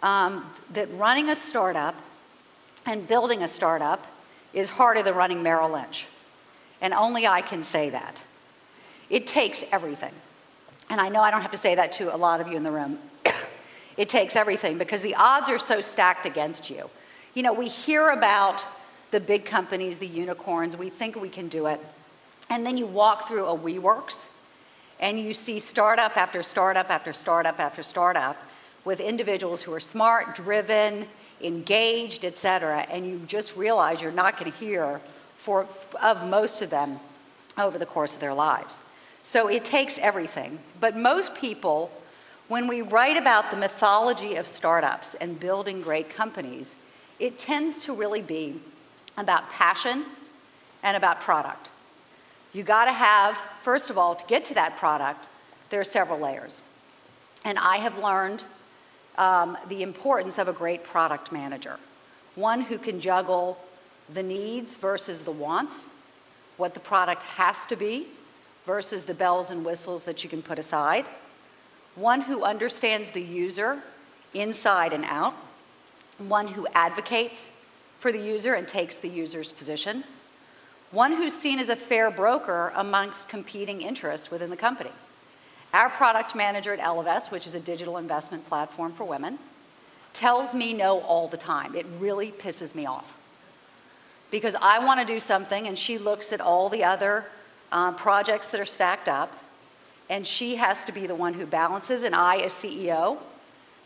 that running a startup and building a startup is harder than running Merrill Lynch. And only I can say that. It takes everything. And I know I don't have to say that to a lot of you in the room. It takes everything because the odds are so stacked against you. You know, we hear about the big companies, the unicorns, we think we can do it. And then you walk through a WeWorks and you see startup after startup after startup after startup with individuals who are smart, driven, engaged, et cetera, and you just realize you're not going to hear of most of them over the course of their lives. So it takes everything. But most people, when we write about the mythology of startups and building great companies, it tends to really be about passion and about product. You got to have, first of all, to get to that product, there are several layers. And I have learned the importance of a great product manager, one who can juggle the needs versus the wants, what the product has to be versus the bells and whistles that you can put aside, one who understands the user inside and out, one who advocates for the user and takes the user's position, one who's seen as a fair broker amongst competing interests within the company. Our product manager at Ellevest, which is a digital investment platform for women, tells me no all the time. It really pisses me off. Because I want to do something and she looks at all the other projects that are stacked up and she has to be the one who balances, and I, as CEO,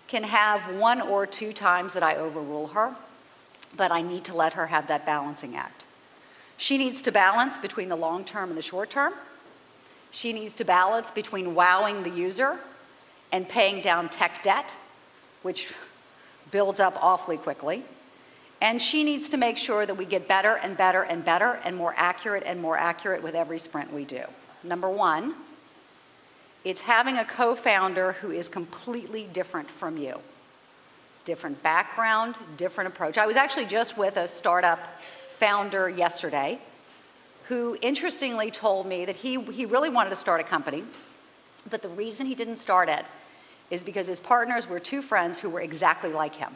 can have 1 or 2 times that I overrule her, but I need to let her have that balancing act. She needs to balance between the long term and the short term. She needs to balance between wowing the user and paying down tech debt, which builds up awfully quickly. And she needs to make sure that we get better and better and better and more accurate with every sprint we do. Number 1, it's having a co-founder who is completely different from you. Different background, different approach. I was actually just with a startup founder yesterday who interestingly told me that he really wanted to start a company, but the reason he didn't start it is because his partners were 2 friends who were exactly like him.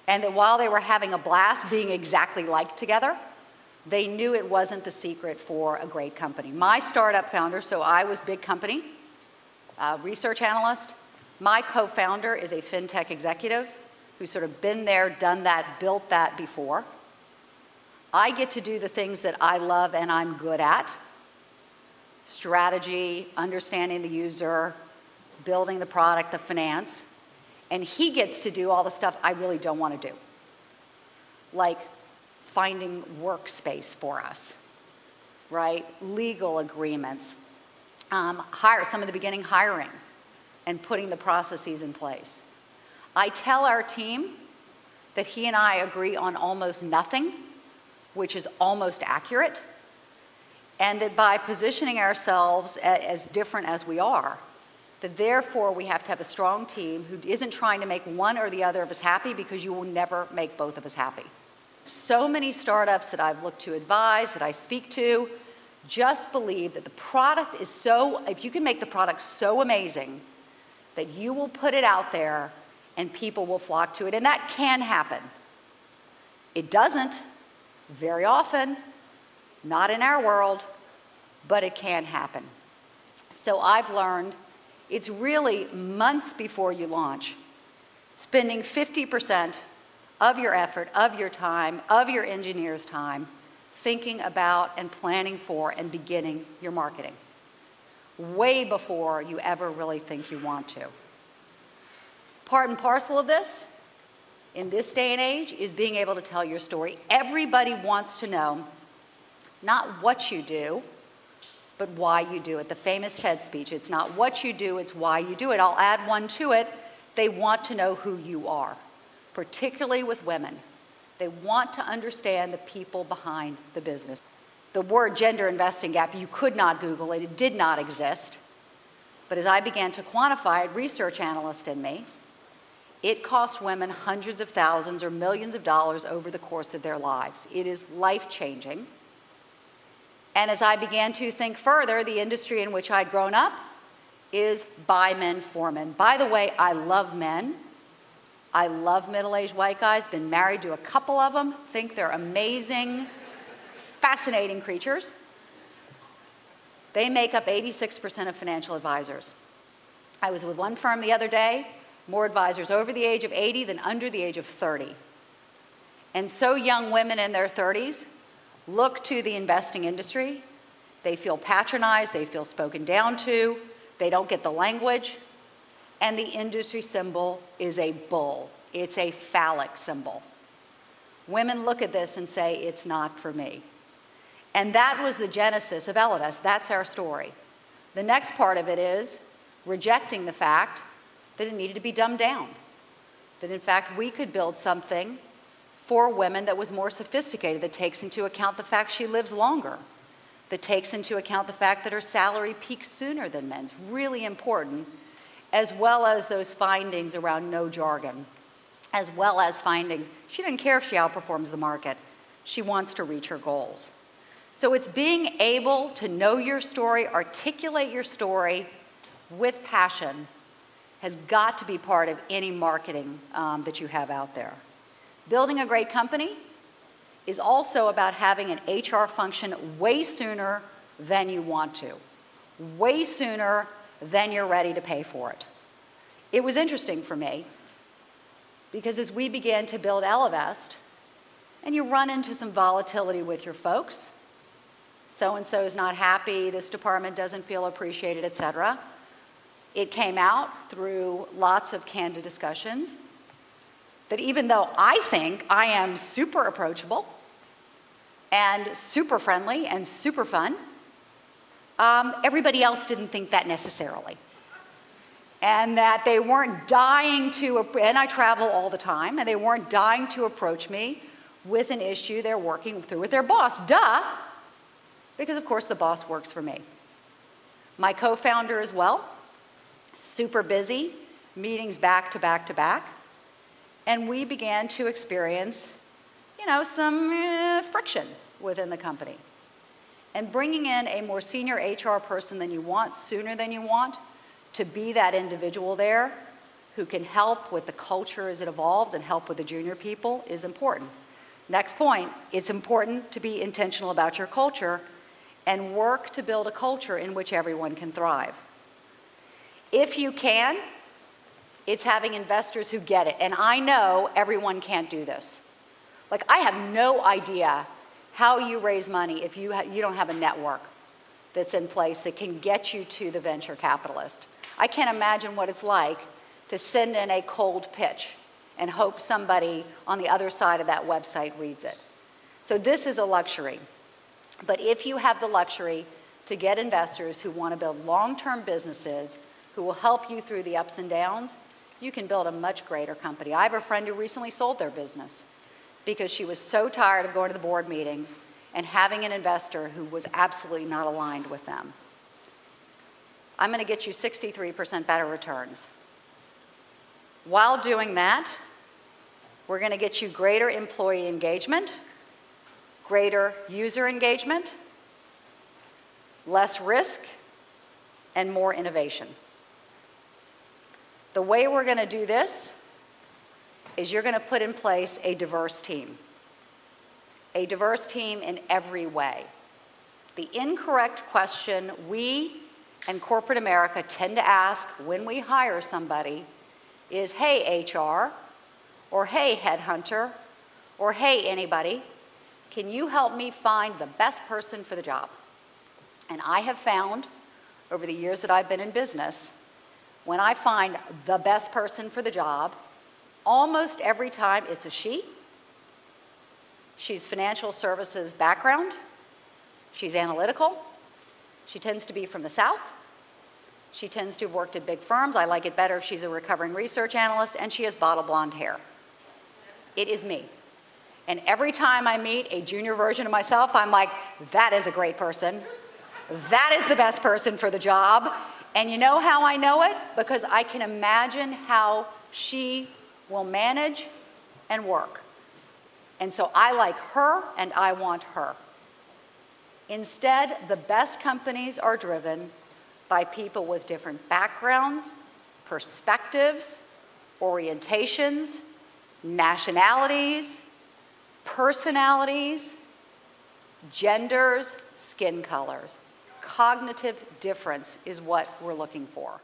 And that while they were having a blast being exactly like together, they knew it wasn't the secret for a great company. My startup founder, so I was big company, research analyst. My co-founder is a FinTech executive who's sort of been there, done that, built that before. I get to do the things that I love and I'm good at. Strategy, understanding the user, building the product, the finance. And he gets to do all the stuff I really don't want to do. Like finding workspace for us, right? Legal agreements, some of the beginning hiring and putting the processes in place. I tell our team that he and I agree on almost nothing, which is almost accurate, and that by positioning ourselves as different as we are, that therefore we have to have a strong team who isn't trying to make one or the other of us happy, because you will never make both of us happy. So many startups that I've looked to advise, that I speak to, just believe that the product is so, if you can make the product so amazing that you will put it out there and people will flock to it, and that can happen. It doesn't very often, not in our world, but it can happen. So I've learned it's really months before you launch, spending 50% of your effort, of your time, of your engineer's time, thinking about and planning for and beginning your marketing, way before you ever really think you want to. Part and parcel of this, in this day and age, is being able to tell your story. Everybody wants to know not what you do, but why you do it. The famous TED speech, it's not what you do, it's why you do it. I'll add one to it. They want to know who you are, particularly with women. They want to understand the people behind the business. The word gender investing gap, you could not Google it. It did not exist. But as I began to quantify it, research analyst in me, it costs women hundreds of thousands or millions of dollars over the course of their lives. It is life-changing. And as I began to think further, the industry in which I'd grown up is by men for men. By the way, I love men. I love middle-aged white guys, been married to a couple of them, think they're amazing, fascinating creatures. They make up 86% of financial advisors. I was with one firm the other day, more advisors over the age of 80 than under the age of 30. And so young women in their 30s look to the investing industry. They feel patronized, they feel spoken down to, they don't get the language, and the industry symbol is a bull. It's a phallic symbol. Women look at this and say, it's not for me. And that was the genesis of Ellevest. That's our story. The next part of it is rejecting the fact that it needed to be dumbed down. That in fact we could build something for women that was more sophisticated, that takes into account the fact she lives longer, that takes into account the fact that her salary peaks sooner than men's, really important, as well as those findings around no jargon, as well as findings, she doesn't care if she outperforms the market, she wants to reach her goals. So it's being able to know your story, articulate your story with passion has got to be part of any marketing that you have out there. Building a great company is also about having an HR function way sooner than you want to, way sooner than you're ready to pay for it. It was interesting for me because as we began to build Ellevest, and you run into some volatility with your folks, so-and-so is not happy, this department doesn't feel appreciated, et cetera. It came out through lots of candid discussions that even though I think I am super approachable and super friendly and super fun, everybody else didn't think that necessarily. And that they weren't dying to, and I travel all the time, and they weren't dying to approach me with an issue they're working through with their boss. Duh! Because of course the boss works for me. My co-founder as well, super busy, meetings back to back to back. And we began to experience, some friction within the company. And bringing in a more senior HR person than you want, sooner than you want, to be that individual there who can help with the culture as it evolves and help with the junior people is important. Next point, it's important to be intentional about your culture and work to build a culture in which everyone can thrive. If you can, it's having investors who get it. And I know everyone can't do this. Like, I have no idea how you raise money if you don't have a network that's in place that can get you to the venture capitalist. I can't imagine what it's like to send in a cold pitch and hope somebody on the other side of that website reads it. So this is a luxury. But if you have the luxury to get investors who want to build long-term businesses who will help you through the ups and downs, you can build a much greater company. I have a friend who recently sold their business because she was so tired of going to the board meetings and having an investor who was absolutely not aligned with them. I'm going to get you 63% better returns. While doing that, we're going to get you greater employee engagement, greater user engagement, less risk, and more innovation. The way we're going to do this is you're going to put in place a diverse team in every way. The incorrect question we and corporate America tend to ask when we hire somebody is, hey, HR, or hey, headhunter, or hey, anybody, can you help me find the best person for the job? And I have found over the years that I've been in business, when I find the best person for the job, almost every time it's a she. She's financial services background. She's analytical. She tends to be from the South. She tends to have worked at big firms. I like it better if she's a recovering research analyst, and she has bottle blonde hair. It is me. And every time I meet a junior version of myself, I'm like, that is a great person. That is the best person for the job. And you know how I know it? Because I can imagine how she will manage and work. And so I like her and I want her. Instead, the best companies are driven by people with different backgrounds, perspectives, orientations, nationalities, personalities, genders, skin colors. Cognitive difference is what we're looking for.